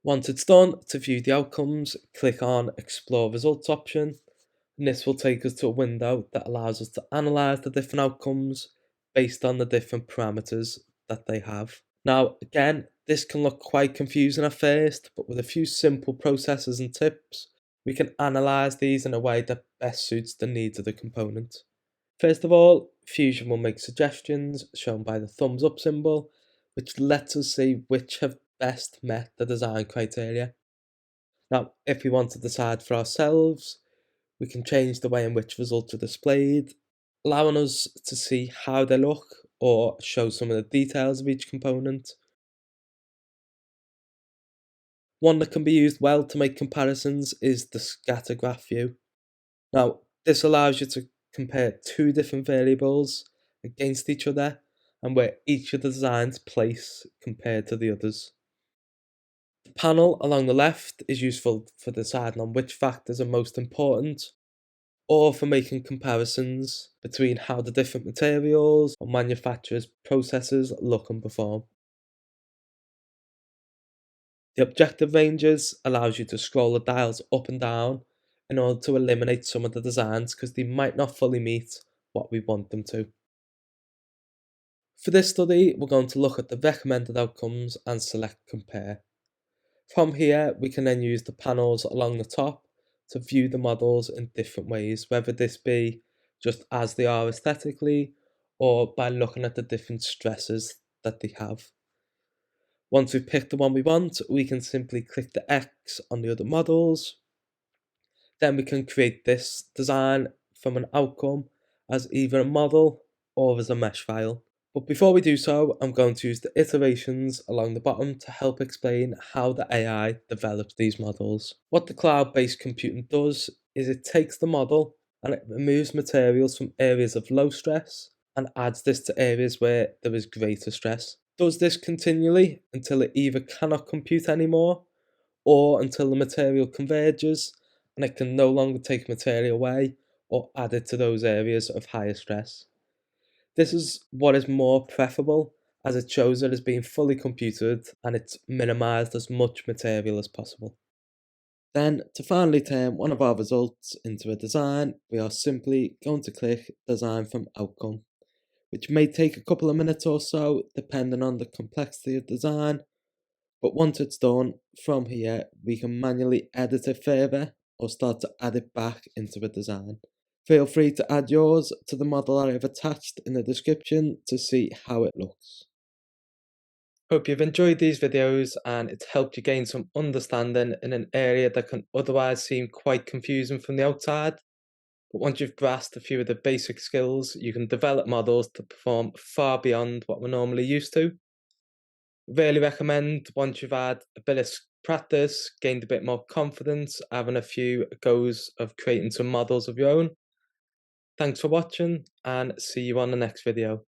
Once it's done, to view the outcomes, click on Explore Results option, and this will take us to a window that allows us to analyse the different outcomes based on the different parameters that they have. Now, again, this can look quite confusing at first, but with a few simple processes and tips, we can analyse these in a way that best suits the needs of the component. First of all, Fusion will make suggestions shown by the thumbs up symbol, which lets us see which have best met the design criteria. Now, if we want to decide for ourselves, we can change the way in which results are displayed, allowing us to see how they look or show some of the details of each component. One that can be used well to make comparisons is the scatter graph view. Now, this allows you to compare two different variables against each other and where each of the designs place compared to the others. The panel along the left is useful for deciding on which factors are most important or for making comparisons between how the different materials or manufacturers' processes look and perform. The objective ranges allows you to scroll the dials up and down in order to eliminate some of the designs because they might not fully meet what we want them to. For this study, we're going to look at the recommended outcomes and select compare. From here, we can then use the panels along the top to view the models in different ways, whether this be just as they are aesthetically or by looking at the different stresses that they have. Once we've picked the one we want, we can simply click the X on the other models. Then we can create this design from an outcome as either a model or as a mesh file. But before we do so, I'm going to use the iterations along the bottom to help explain how the AI develops these models. What the cloud-based computing does is it takes the model and it removes materials from areas of low stress and adds this to areas where there is greater stress. Does this continually until it either cannot compute anymore or until the material converges and it can no longer take material away or add it to those areas of higher stress. This is what is more preferable as it shows it as being fully computed and it's minimized as much material as possible. Then, to finally turn one of our results into a design, we are simply going to click Design from Outcome, which may take a couple of minutes or so depending on the complexity of design, but once it's done, from here we can manually edit it further or start to add it back into a design. Feel free to add yours to the model I have attached in the description to see how it looks. Hope you've enjoyed these videos and it's helped you gain some understanding in an area that can otherwise seem quite confusing from the outside. But once you've grasped a few of the basic skills, you can develop models to perform far beyond what we're normally used to. Really recommend once you've had a bit of practice, gained a bit more confidence, having a few goes of creating some models of your own. Thanks for watching and see you on the next video.